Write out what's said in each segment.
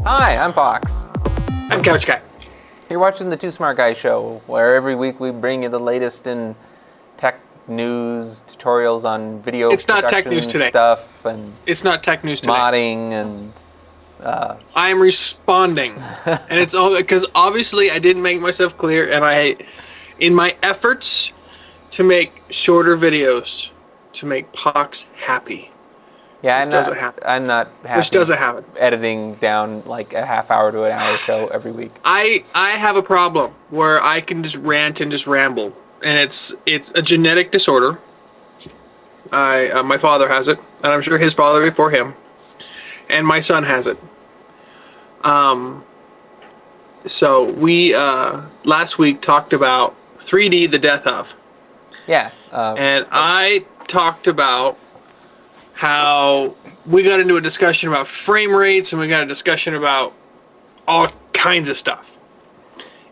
Hi, I'm Pox. I'm Couch Guy. You're watching the Two Smart Guys show, where every week we bring you the latest in tech news, tutorials on video It's not tech production news today. stuff, and It's not tech news today. modding, and I am responding, and it's all because obviously I didn't make myself clear, and in my efforts to make shorter videos, to make Pox happy. yeah, doesn't happen. I'm not happy Which doesn't happen. editing down like a half hour to an hour show every week. I have a problem where I can just rant and just ramble, and it's a genetic disorder. My father has it, and I'm sure his father before him, and my son has it. So we last week talked about 3D, the death of, Yeah. and I talked about how we got into a discussion about frame rates, and we got a discussion about all kinds of stuff.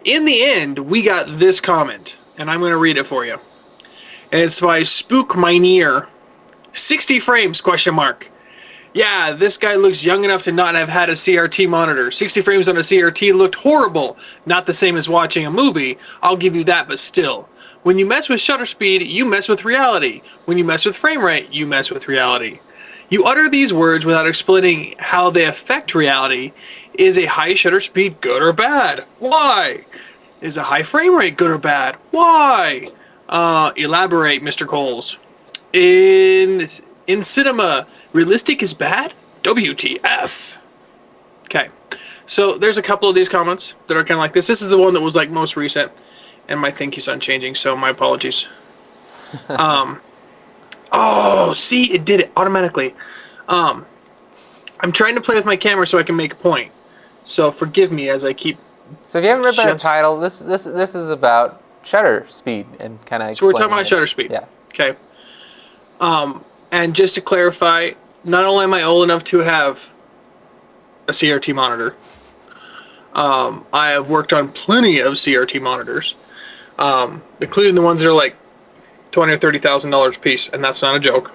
In the end, we got this comment, and I'm going to read it for you. And it's by Spook Minear. 60 frames, question mark. Yeah, this guy looks young enough to not have had a CRT monitor. 60 frames on a CRT looked horrible. Not the same as watching a movie, I'll give you that, but still. When you mess with shutter speed, you mess with reality. When you mess with frame rate, you mess with reality. You utter these words without explaining how they affect reality. Is a high shutter speed good or bad? Why? Is a high frame rate good or bad? Why? Elaborate, Mr. Coles. In cinema, realistic is bad? WTF. Okay. So there's a couple of these comments that are kind of like this. This is the one that was like most recent. And my thank you's unchanging, so my apologies. Oh, see, it did it automatically. I'm trying to play with my camera so I can make a point. So forgive me as I keep. So if you haven't read by the title, this is about shutter speed and kind of. So we're talking about shutter speed. Yeah. Okay. And just to clarify, not only am I old enough to have a CRT monitor, I have worked on plenty of CRT monitors, including the ones that are like $20,000 or $30,000 a piece, and that's not a joke.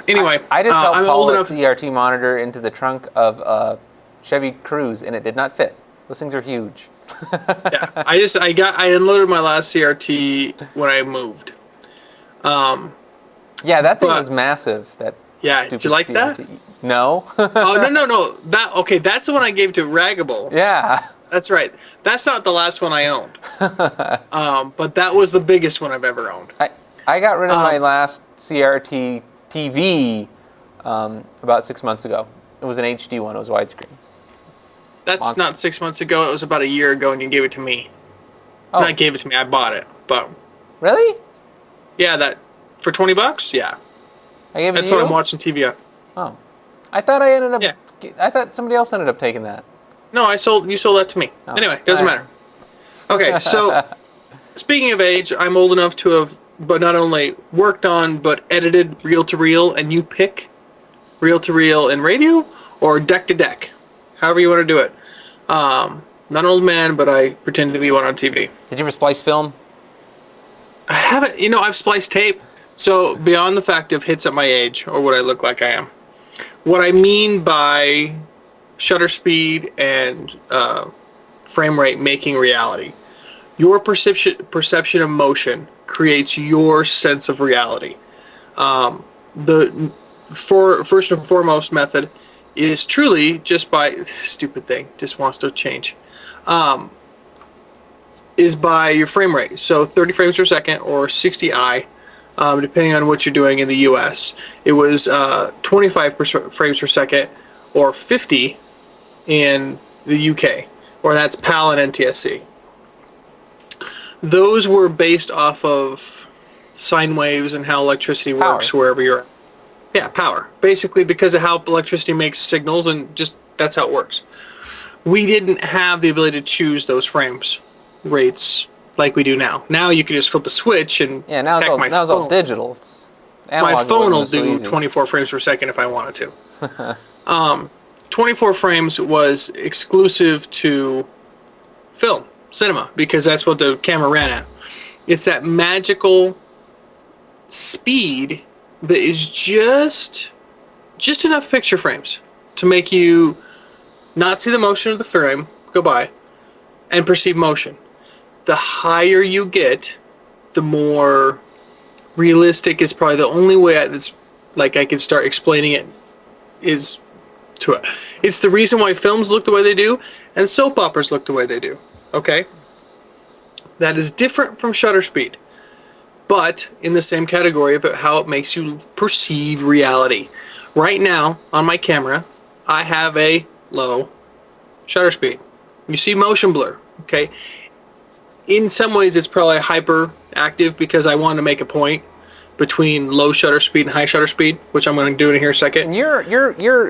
Anyway, I just helped I'm haul old a enough. CRT monitor into the trunk of a Chevy Cruze, and it did not fit. Those things are huge. Yeah, I unloaded my last CRT when I moved. Yeah, that thing was massive. That Yeah, did you like CRT. that? No. Oh no. That's the one I gave to Raggable. Yeah. That's right. That's not the last one I owned. But that was the biggest one I've ever owned. I got rid of my last CRT TV about 6 months ago. It was an HD one. It was widescreen. That's Monster. not 6 months ago. It was about a year ago, and you gave it to me. Oh. Not gave it to me. I bought it. But Really? yeah, that for $20. Yeah, I gave it that's to you? what I'm watching TV on. Oh. I thought I ended up... Yeah. I thought somebody else ended up taking that. No, you sold that to me. Oh. Anyway, doesn't All right. matter. Okay, so speaking of age, I'm old enough to have, but not only worked on, but edited reel-to-reel, and you pick reel-to-reel in radio or deck-to-deck, however you want to do it. Not an old man, but I pretend to be one on TV. Did you ever splice film? I haven't, I've spliced tape. So beyond the fact of hits at my age or what I look like I am, what I mean by shutter speed and frame rate making reality, your perception of motion creates your sense of reality. The first and foremost method is truly just by stupid thing just wants to change. Is by your frame rate. So 30 frames per second or 60i, depending on what you're doing in the US. It was 25 frames per second or 50 in the UK, or that's PAL and NTSC. Those were based off of sine waves and how electricity works wherever you're at. Yeah, power. Basically because of how electricity makes signals, and just that's how it works. We didn't have the ability to choose those frames rates like we do now. Now you can just flip a switch and now it's all digital. It's my phone will so do easy. 24 frames per second if I wanted to. 24 frames was exclusive to film, cinema, because that's what the camera ran at. It's that magical speed that is just just enough picture frames to make you not see the motion of the frame go by and perceive motion. The higher you get, the more realistic is probably the only way I can start explaining it is to it. It's the reason why films look the way they do and soap operas look the way they do. Okay? That is different from shutter speed, but in the same category of how it makes you perceive reality. Right now, on my camera, I have a low shutter speed. You see motion blur, okay? In some ways, it's probably hyperactive because I want to make a point between low shutter speed and high shutter speed, which I'm going to do in here in a second. And you're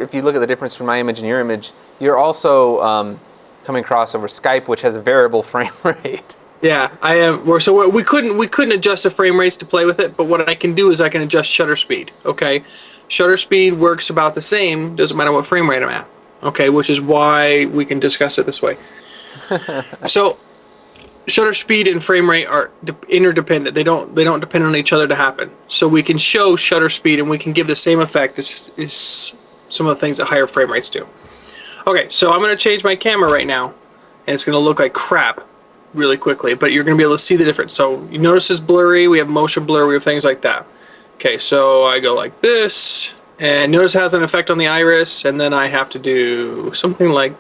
if you look at the difference from my image and your image, you're also coming across over Skype, which has a variable frame rate. Yeah, I am. So we couldn't adjust the frame rates to play with it, but what I can do is I can adjust shutter speed. Okay, shutter speed works about the same. Doesn't matter what frame rate I'm at. Okay, which is why we can discuss it this way. So, shutter speed and frame rate are interdependent. They don't depend on each other to happen. So we can show shutter speed and we can give the same effect as some of the things that higher frame rates do. Okay, so I'm going to change my camera right now, and it's going to look like crap really quickly, but you're going to be able to see the difference. So you notice it's blurry, we have motion blur, we have things like that. Okay, so I go like this, and notice it has an effect on the iris, and then I have to do something like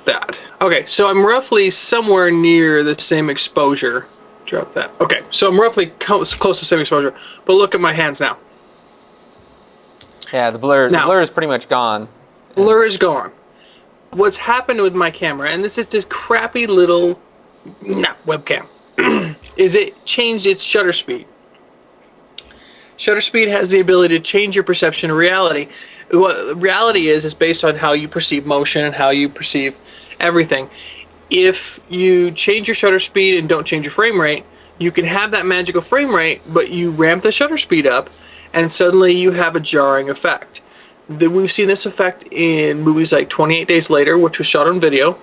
that. Okay, so I'm roughly somewhere near the same exposure. Drop that. Okay, so I'm roughly close to the same exposure, but look at my hands now. Yeah, the blur is pretty much gone. Blur is gone. What's happened with my camera, and this is this crappy little webcam, is it changed its shutter speed. Shutter speed has the ability to change your perception of reality. What reality is based on how you perceive motion and how you perceive everything. If you change your shutter speed and don't change your frame rate, you can have that magical frame rate, but you ramp the shutter speed up, and suddenly you have a jarring effect. We've seen this effect in movies like 28 Days Later, which was shot on video,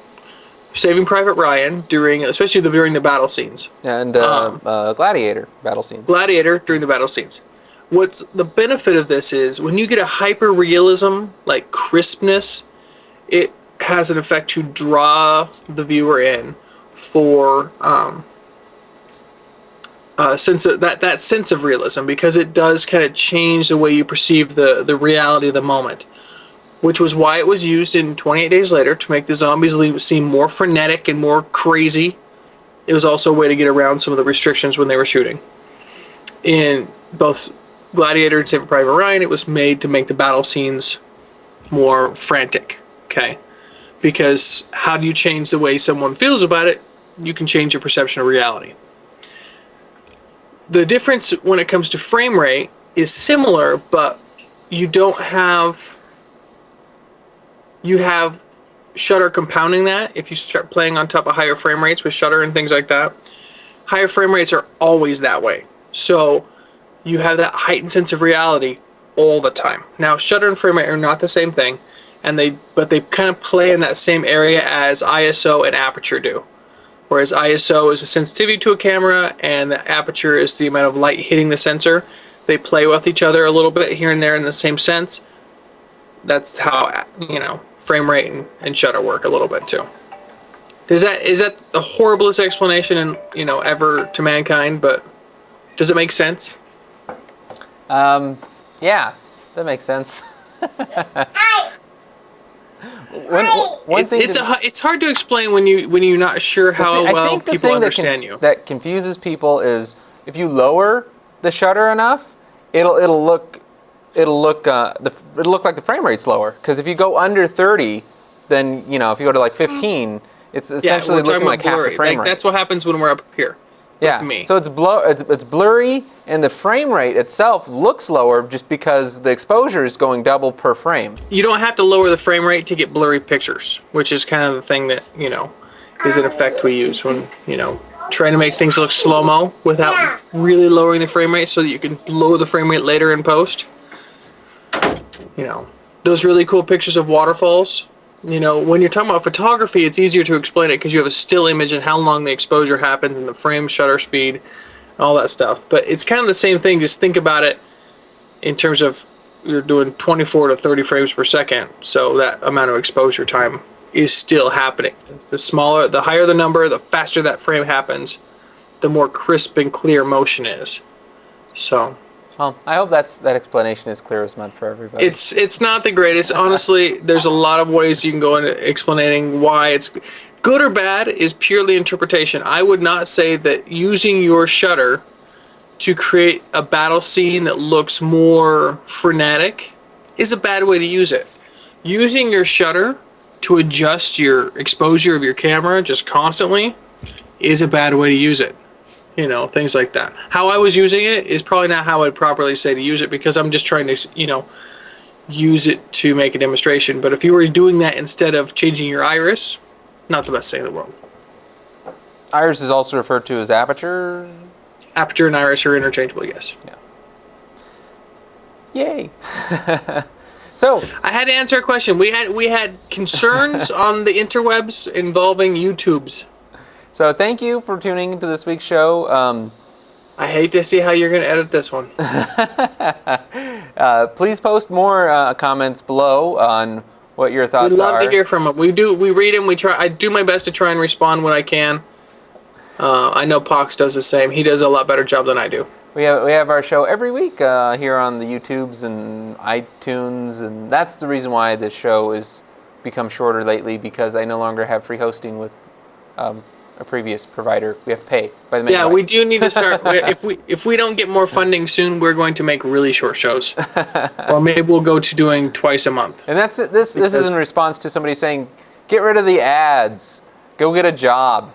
Saving Private Ryan, especially during the battle scenes. And Gladiator battle scenes. Gladiator during the battle scenes. What's the benefit of this is when you get a hyper realism, like crispness, it has an effect to draw the viewer in for sense of that sense of realism, because it does kind of change the way you perceive the reality of the moment. Which was why it was used in 28 Days Later, to make the zombies seem more frenetic and more crazy. It was also a way to get around some of the restrictions when they were shooting. In both Gladiator and Saving Private Ryan, it was made to make the battle scenes more frantic, okay? Because how do you change the way someone feels about it? You can change your perception of reality. The difference when it comes to frame rate is similar, but you don't have... You have shutter compounding that. If you start playing on top of higher frame rates with shutter and things like that, higher frame rates are always that way. So you have that heightened sense of reality all the time. Now, shutter and frame rate are not the same thing, but they kind of play in that same area as ISO and aperture do. Whereas ISO is the sensitivity to a camera, and the aperture is the amount of light hitting the sensor. They play with each other a little bit here and there in the same sense. That's how, frame rate and shutter work a little bit too. Is that the horriblest explanation ever to mankind? But does it make sense? Yeah, that makes sense. It's hard to explain when you're not sure how well people understand you. That confuses people is if you lower the shutter enough, it'll look like the frame rate's lower. Because if you go under 30, then if you go to like 15, it's essentially looking like half the frame rate. That's what happens when we're up here. Yeah. Me. So it's blurry, and the frame rate itself looks lower just because the exposure is going double per frame. You don't have to lower the frame rate to get blurry pictures, which is kind of the thing that is an effect we use when trying to make things look slow-mo without really lowering the frame rate, so that you can lower the frame rate later in post. Those really cool pictures of waterfalls, when you're talking about photography, it's easier to explain it because you have a still image and how long the exposure happens and the frame shutter speed, all that stuff. But it's kind of the same thing. Just think about it in terms of you're doing 24 to 30 frames per second, so that amount of exposure time is still happening. The higher the number, the faster that frame happens, the more crisp and clear motion is. So Well, I hope that explanation is clear as mud for everybody. it's not the greatest. Honestly, there's a lot of ways you can go into explaining why it's good or bad is purely interpretation. I would not say that using your shutter to create a battle scene that looks more frenetic is a bad way to use it. Using your shutter to adjust your exposure of your camera just constantly is a bad way to use it. You know, things like that. How I was using it is probably not how I'd properly say to use it, because I'm just trying to, you know, use it to make a demonstration. But if you were doing that instead of changing your iris, not the best thing in the world. Iris is also referred to as aperture. Aperture and iris are interchangeable, yes. Yay! So I had to answer a question. We had concerns on the interwebs involving YouTubes. So thank you for tuning into this week's show. I hate to see how you're going to edit this one. Please post more comments below on what your thoughts We'd love are. to hear from them. We read them. I do my best to try and respond when I can. I know Pox does the same. He does a lot better job than I do. We have our show every week here on the YouTubes and iTunes, and that's the reason why this show has become shorter lately, because I no longer have free hosting with a previous provider. We have to pay by the minute. Yeah, we do need to start. If we don't get more funding soon, we're going to make really short shows, or maybe we'll go to doing twice a month. And that's it. This is in response to somebody saying, "Get rid of the ads. Go get a job."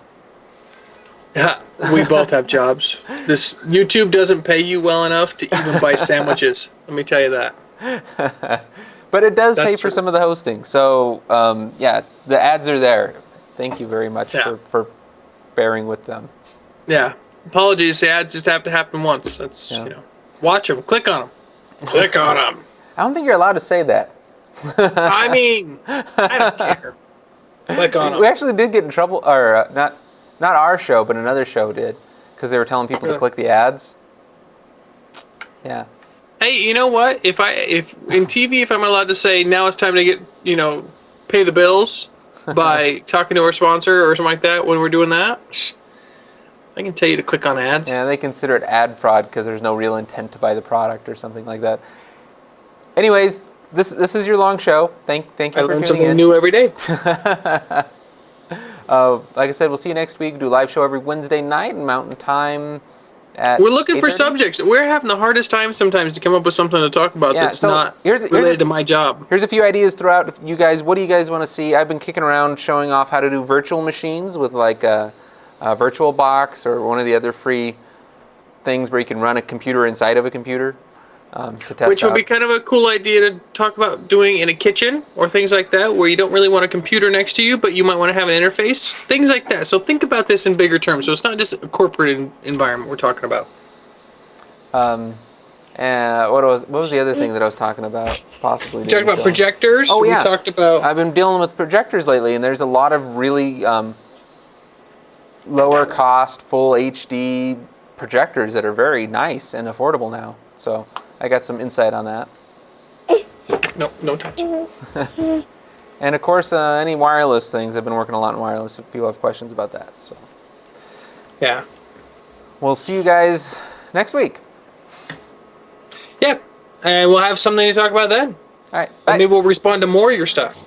We both have jobs. This YouTube doesn't pay you well enough to even buy sandwiches. Let me tell you that. But it does That's pay for true. some of the hosting. So yeah, the ads are there. Thank you very much for bearing with them. Yeah. Apologies. The ads just have to happen once. That's you know. Watch them. Click on them. Click on them. I don't think you're allowed to say that. I mean, I don't care. Click on them. We actually did get in trouble, or not our show, but another show did, because they were telling people to click the ads. Yeah. Hey, you know what? If in TV, if I'm allowed to say now it's time to get, pay the bills by talking to our sponsor or something like that when we're doing that, I can tell you to click on ads. Yeah, they consider it ad fraud because there's no real intent to buy the product or something like that. Anyways, this is your long show. Thank you I for learn tuning something in. new every day. Like I said, we'll see you next week. Do a live show every Wednesday night in Mountain Time. We're looking for 8:30. subjects. We're having the hardest time sometimes to come up with something to talk about that's so not here's related to my job. Here's a few ideas throughout. You guys, what do you guys want to see? I've been kicking around showing off how to do virtual machines with like a virtual box or one of the other free things where you can run a computer inside of a computer to test Which would out. be kind of a cool idea to talk about doing in a kitchen or things like that, where you don't really want a computer next to you, but you might want to have an interface. Things like that. So think about this in bigger terms. So it's not just a corporate environment we're talking about. What was the other thing that I was talking about? Possibly. We talked about projectors. Oh, yeah. We talked about. I've been dealing with projectors lately, and there's a lot of really lower cost, full HD projectors that are very nice and affordable now. So I got some insight on that. No touch. And of course, any wireless things. I've been working a lot in wireless if people have questions about that. So Yeah. we'll see you guys next week. Yeah. And we'll have something to talk about then. All right. And Bye. maybe we'll respond to more of your stuff.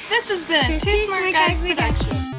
This has been Two Smart Guys Production.